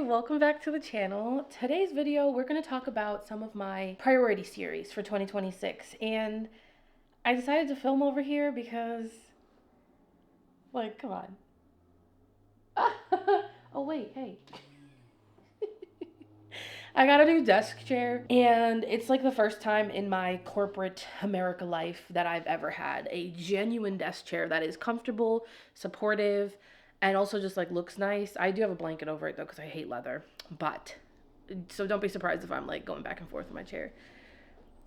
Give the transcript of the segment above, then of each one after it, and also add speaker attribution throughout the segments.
Speaker 1: welcome back to the channel. Today's video, we're going to talk about some of my priority series for 2026. And I decided to film over here because, like, come on. Oh, wait, hey. I got a new desk chair, and it's like the first time in my corporate America life that I've ever had a genuine desk chair that is comfortable, supportive, and also just like looks nice. I do have a blanket over it though because I hate leather, but so don't be surprised if I'm like going back and forth in my chair.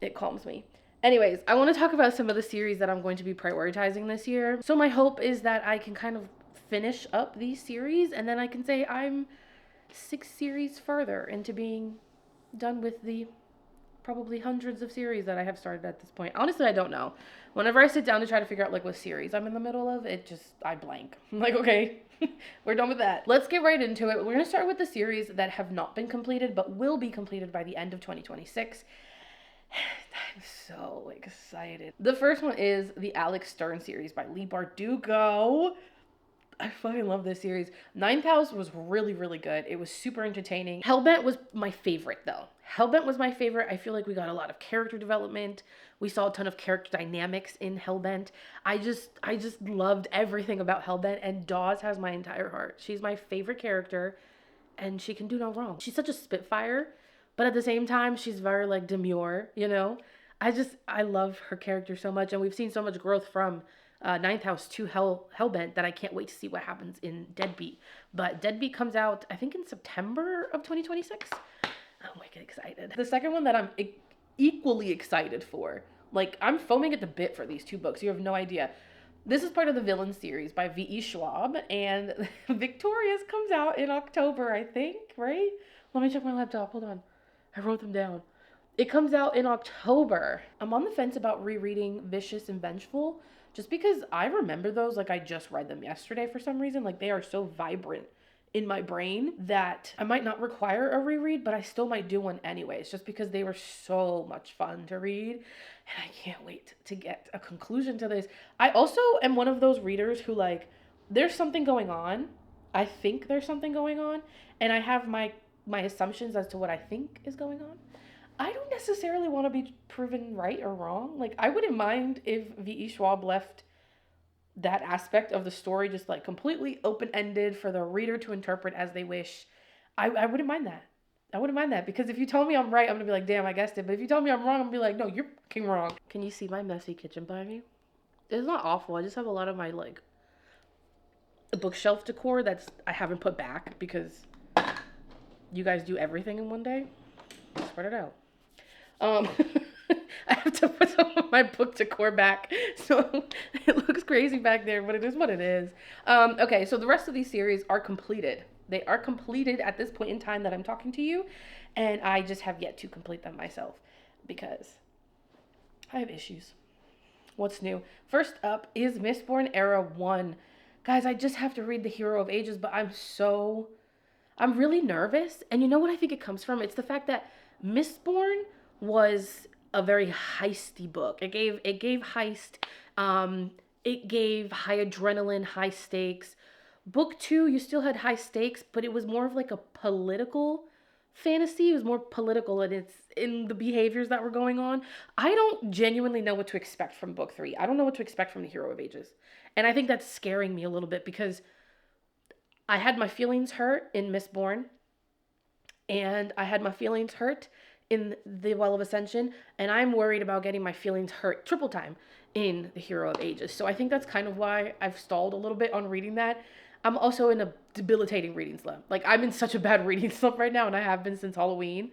Speaker 1: It calms me. Anyways, I want to talk about some of the series that I'm going to be prioritizing this year. So my hope is that I can kind of finish up these series and then I can say I'm 6 series further into being done with the probably hundreds of series that I have started at this point. Honestly, I don't know. Whenever I sit down to try to figure out like what series I'm in the middle of, I blank. I'm like, okay, we're done with that. Let's get right into it. We're going to start with the series that have not been completed but will be completed by the end of 2026. I'm so excited. The first one is the Alex Stern series by Lee Bardugo. I fucking love this series. Ninth House was really, really good. It was super entertaining. Hellbent was my favorite, though. Hellbent was my favorite. I feel like we got a lot of character development. We saw a ton of character dynamics in Hellbent. I just loved everything about Hellbent, and Dawes has my entire heart. She's my favorite character, and she can do no wrong. She's such a spitfire, but at the same time, she's very, like, demure, you know? I love her character so much, and we've seen so much growth from Ninth House to Hellbent that I can't wait to see what happens in Deadbeat. But Deadbeat comes out, I think, in September of 2026. I'm wicked excited. The second one that I'm equally excited for, like, I'm foaming at the bit for these 2 books. You have no idea. This is part of the Villain series by V.E. Schwab, and Victorious comes out in October, I think, right? Let me check my laptop. Hold on. I wrote them down. It comes out in October. I'm on the fence about rereading Vicious and Vengeful just because I remember those like I just read them yesterday for some reason. Like they are so vibrant in my brain that I might not require a reread, but I still might do one anyways just because they were so much fun to read. And I can't wait to get a conclusion to this. I also am one of those readers who like, there's something going on. I think there's something going on. And I have my assumptions as to what I think is going on. I don't necessarily want to be proven right or wrong. Like, I wouldn't mind if V.E. Schwab left that aspect of the story just like completely open-ended for the reader to interpret as they wish. I wouldn't mind that. I wouldn't mind that because if you tell me I'm right, I'm going to be like, damn, I guessed it. But if you tell me I'm wrong, I'm going to be like, no, you're fucking wrong. Can you see my messy kitchen by me? It's not awful. I just have a lot of my like bookshelf decor I haven't put back because you guys do everything in one day. Spread it out. I have to put some of my book decor back, so it looks crazy back there, but it is what it is. Okay, so the rest of these series are completed. They are completed at this point in time that I'm talking to you, and I just have yet to complete them myself because I have issues. What's new? First up is Mistborn Era 1. Guys, I just have to read The Hero of Ages, but I'm really nervous, and you know what I think it comes from? It's the fact that Mistborn was a very heisty book. It gave heist. It gave high adrenaline, high stakes. Book 2, you still had high stakes, but it was more of like a political fantasy. It was more political in the behaviors that were going on. I don't genuinely know what to expect from book 3. I don't know what to expect from The Hero of Ages. And I think that's scaring me a little bit because I had my feelings hurt in Mistborn. And I had my feelings hurt in The Well of Ascension, and I'm worried about getting my feelings hurt triple time in The Hero of Ages. So I think that's kind of why I've stalled a little bit on reading that. I'm also in a debilitating reading slump. Like, I'm in such a bad reading slump right now, and I have been since Halloween,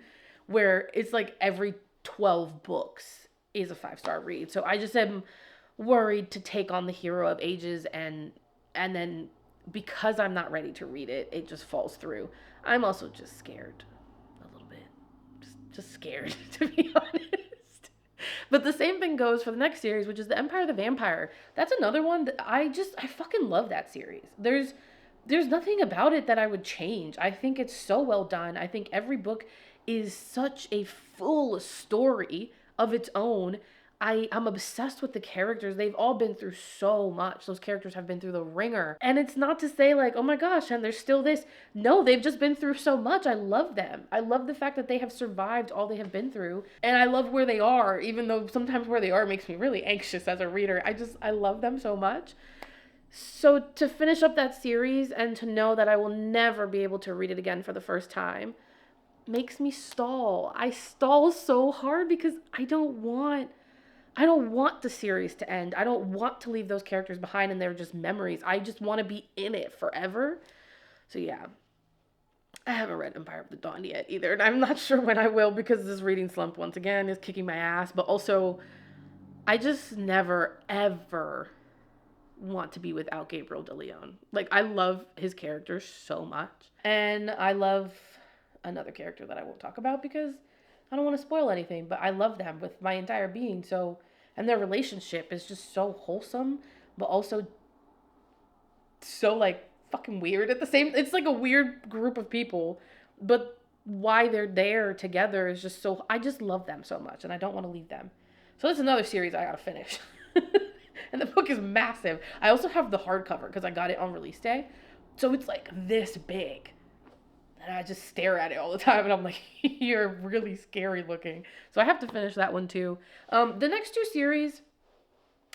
Speaker 1: where it's like every 12 books is a 5-star read. So I just am worried to take on The Hero of Ages, and then because I'm not ready to read it, it just falls through. I'm also just scared a little bit. Just scared, to be honest. But the same thing goes for the next series, which is The Empire of the Vampire. That's another one that I fucking love that series. There's nothing about it that I would change. I think it's so well done. I think every book is such a full story of its own. I'm obsessed with the characters. They've all been through so much. Those characters have been through the ringer. And it's not to say like, oh my gosh, and there's still this. No, they've just been through so much. I love them. I love the fact that they have survived all they have been through. And I love where they are, even though sometimes where they are makes me really anxious as a reader. I love them so much. So to finish up that series and to know that I will never be able to read it again for the first time makes me stall. I stall so hard because I don't want the series to end. I don't want to leave those characters behind and they're just memories. I just want to be in it forever. So yeah. I haven't read Empire of the Dawn yet either, and I'm not sure when I will because this reading slump once again is kicking my ass, but also I just never ever want to be without Gabriel de Leon. Like I love his character so much. And I love another character that I won't talk about because I don't want to spoil anything, but I love them with my entire being. So, and their relationship is just so wholesome, but also so like fucking weird at the same. It's like a weird group of people, but why they're there together is just so. I just love them so much, and I don't want to leave them. So that's another series I gotta finish. And the book is massive. I also have the hardcover because I got it on release day, so it's like this big. And I just stare at it all the time, and I'm like, you're really scary looking. So I have to finish that one too. The next two series,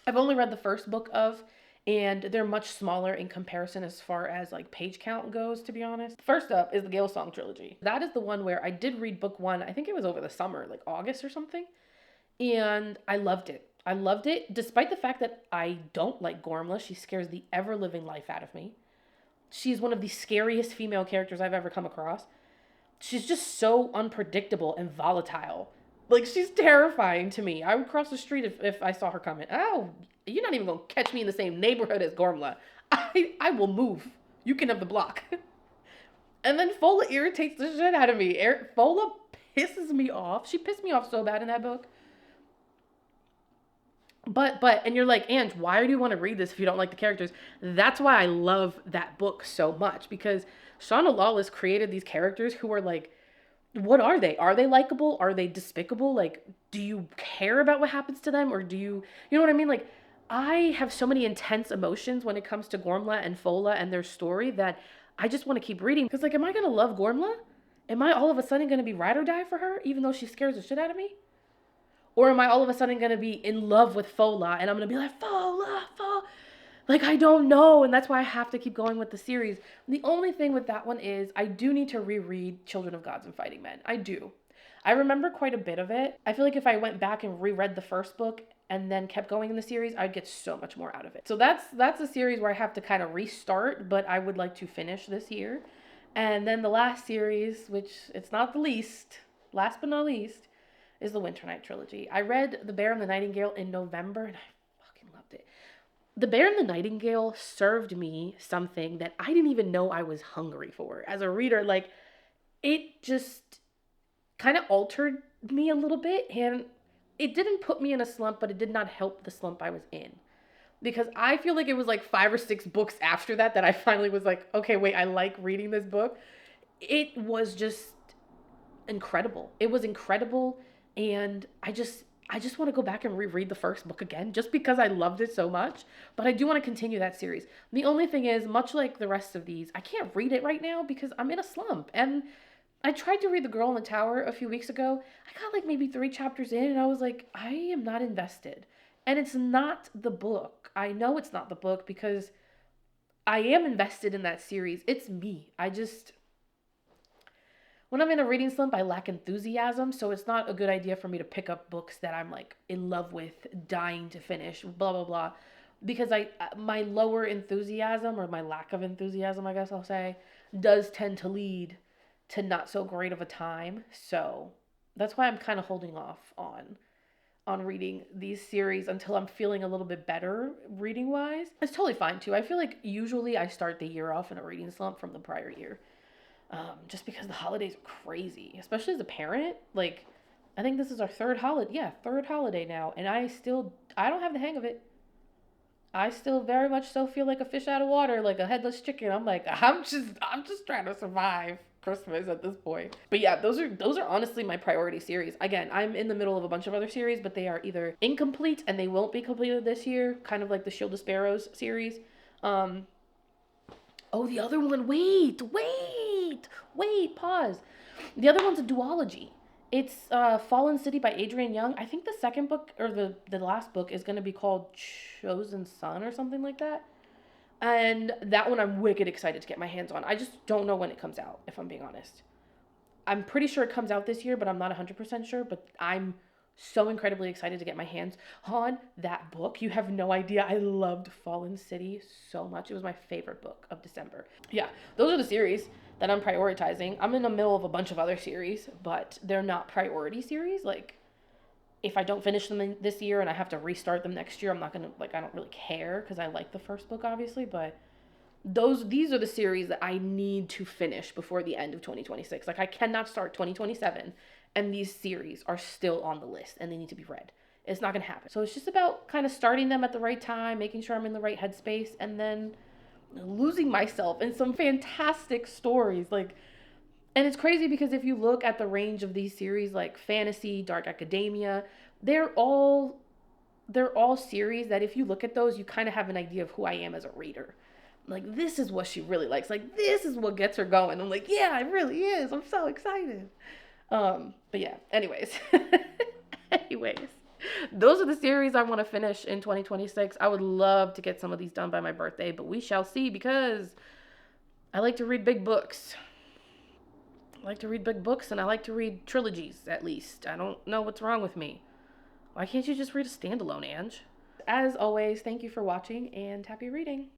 Speaker 1: I've only read the first book of, and they're much smaller in comparison as far as like page count goes, to be honest. First up is the Gale Song trilogy. That is the one where I did read book one. I think it was over the summer, like August or something. And I loved it. I loved it, despite the fact that I don't like Gormla. She scares the ever-living life out of me. She's one of the scariest female characters I've ever come across. She's just so unpredictable and volatile. Like, she's terrifying to me. I would cross the street if I saw her coming. Oh, you're not even going to catch me in the same neighborhood as Gormla. I will move. You can have the block. And then Fola irritates the shit out of me. Fola pisses me off. She pissed me off so bad in that book. But, and you're like, Ange, why do you want to read this if you don't like the characters? That's why I love that book so much, because Shauna Lawless created these characters who are like, what are they? Are they likable? Are they despicable? Like, do you care about what happens to them? Or do you know what I mean? Like, I have so many intense emotions when it comes to Gormla and Fola and their story that I just want to keep reading. Because, like, am I going to love Gormla? Am I all of a sudden going to be ride or die for her, even though she scares the shit out of me? Or am I all of a sudden going to be in love with Fola and I'm going to be like, Fola. Like, I don't know. And that's why I have to keep going with the series. The only thing with that one is I do need to reread Children of Gods and Fighting Men. I do. I remember quite a bit of it. I feel like if I went back and reread the first book and then kept going in the series, I'd get so much more out of it. So that's a series where I have to kind of restart, but I would like to finish this year. And then the last series, which it's not the least, last but not least, is the Winter Night trilogy. I read The Bear and the Nightingale in November, and I fucking loved it. The Bear and the Nightingale served me something that I didn't even know I was hungry for. As a reader, like, it just kind of altered me a little bit, and it didn't put me in a slump, but it did not help the slump I was in. Because I feel like it was like 5 or 6 books after that I finally was like, okay, wait, I like reading this book. It was just incredible. It was incredible. And I just want to go back and reread the first book again just because I loved it so much. But I do want to continue that series. The only thing is, much like the rest of these, I can't read it right now because I'm in a slump. And I tried to read The Girl in the Tower a few weeks ago. I got like maybe 3 chapters in and I was like, I am not invested. And it's not the book. I know it's not the book because I am invested in that series. It's me. When I'm in a reading slump, I lack enthusiasm, so it's not a good idea for me to pick up books that I'm like in love with, dying to finish, blah, blah, blah. Because my lower enthusiasm, or my lack of enthusiasm, I guess I'll say, does tend to lead to not so great of a time. So that's why I'm kind of holding off on reading these series until I'm feeling a little bit better reading wise. It's totally fine too. I feel like usually I start the year off in a reading slump from the prior year. Just because the holidays are crazy, especially as a parent. Like, I think this is our third holiday now, and I don't have the hang of it. I still very much so feel like a fish out of water, like a headless chicken. I'm like, I'm just trying to survive. Christmas at this point. But yeah, those are honestly my priority series. Again, I'm in the middle of a bunch of other series, but they are either incomplete and they won't be completed this year, kind of like the Shield of Sparrows series. Um, oh, the other one. Wait. Pause. The other one's a duology. It's Fallen City by Adrian Young. I think the second book or the last book is going to be called Chosen Son or something like that. And that one I'm wicked excited to get my hands on. I just don't know when it comes out, if I'm being honest. I'm pretty sure it comes out this year, but I'm not 100% sure. But I'm so incredibly excited to get my hands on that book. You have no idea. I loved Fallen City so much. It was my favorite book of December. Yeah, those are the series that I'm prioritizing. I'm in the middle of a bunch of other series, but they're not priority series. Like, if I don't finish them this year and I have to restart them next year, I'm not gonna, like, I don't really care because I like the first book, obviously, but these are the series that I need to finish before the end of 2026. Like, I cannot start 2027 and these series are still on the list and they need to be read. It's not gonna happen. So it's just about kind of starting them at the right time, making sure I'm in the right headspace, and then losing myself in some fantastic stories. Like, and it's crazy because if you look at the range of these series, like fantasy, dark academia, they're all they're all series that if you look at those, you kind of have an idea of who I am as a reader. Like, this is what she really likes. Like, this is what gets her going. I'm like, yeah, it really is. I'm so excited. But yeah, anyways. anyways. Those are the series I want to finish in 2026. I would love to get some of these done by my birthday, but we shall see because I like to read big books. I like to read big books and I like to read trilogies at least. I don't know what's wrong with me. Why can't you just read a standalone, Ange? As always, thank you for watching and happy reading.